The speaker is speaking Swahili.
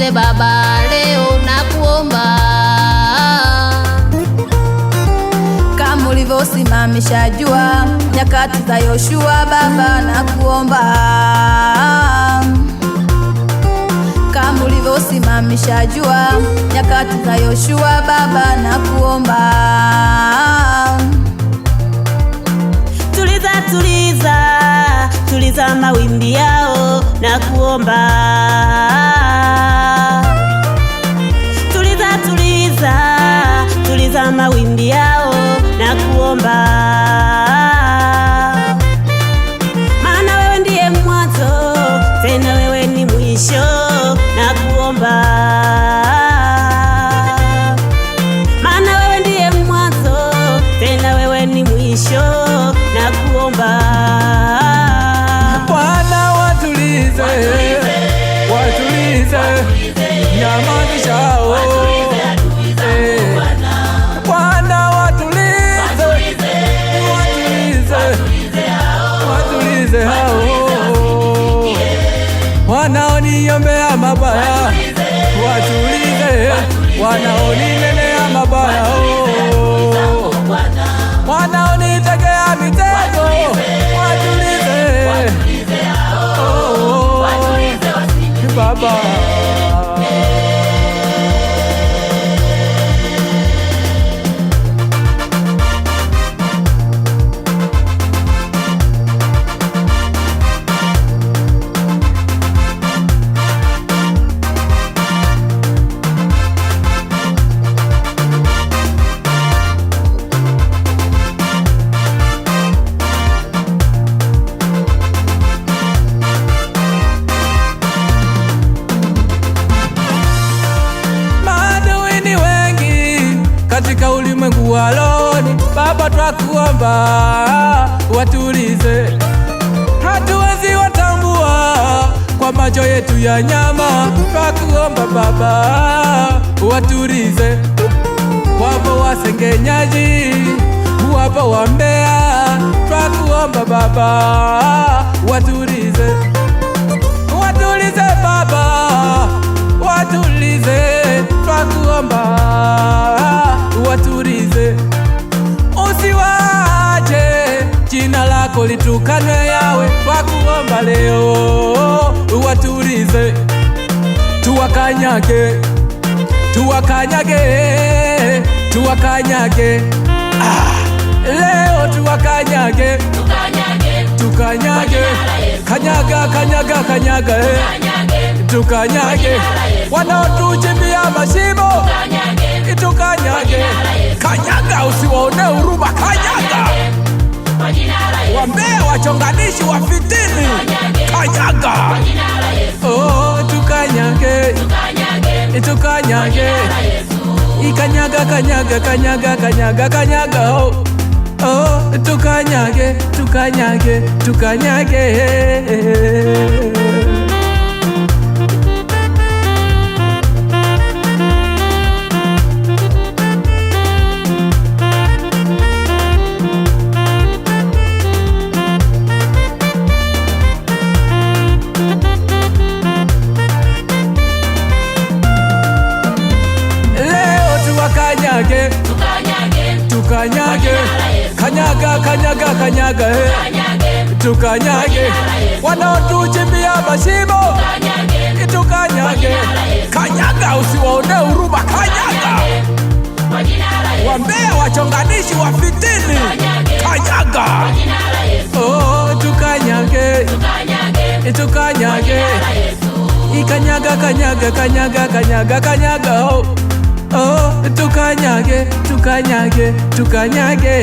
watulize Baba, leo nakuomba. Kama ulivyosimamisha jua nyakati za Yoshua Baba, nakuomba. Kama ulivyosimamisha jua nyakati za Yoshua Baba, nakuomba. Tuliza, tuliza, tuliza mawimbi yao, nakuomba. Tuliza, tuliza, tuliza mawimbi yao, nakuomba. Maana wewe ndiye mwanzo, tena wewe ni mwisho, nakuomba. Maana wewe ndiye mwanzo, tena wewe ni mwisho, nakuomba. Bwana watulize, watulize, nyamazishao. Bwana watulize, watulize hao wanaoniombea mabaya, watulize wanaoninenea mabaya, wanaonitegea mitego, watulize Baba. Katika ulimwengu wa loni Baba, twakuomba watulize. Hatuwezi watambua kwa macho yetu ya nyama, twakuomba Baba watulize. Wapo wasengenyaji, wapo wambea, twakuomba Baba watulize. Watulize Baba, watulize, twakuomba watulize. Usiwache jina lako litukanwe Yawe, twakuomba leo watulize. Tuwakanyage, tuwakanyage, tuwakanyage, leo tuwakanyage, tukanyage, kanyaga, kanyaga, kanyaga, tukanyage wanaotuchimbia mashimo, tukanyage, kanyaga, usiwaone huruma, kanyaga wambea, wachonganishi, wafitini, kanyaga, oh, tukanyage, tukanyage, ikanyaga, kanyaga, kanyaga, kanyaga, kanyaga, oh, oh, tukanyage, tukanyage, tukanyage. Tukanyage, tukanyage, kanyaga, kanyaga, kanyaga, tukanyage wanaotuchimbia mashimo, tukanyage, kanyaga, usiwaone huruma, kanyaga wambea, wachonganishi, wafitini, kanyaga, oh, tukanyage, tukanyage, ikanyaga, kanyaga, kanyaga, kanyaga, kanyaga, oh, oh, tukanyage, tukanyage, tukanyage.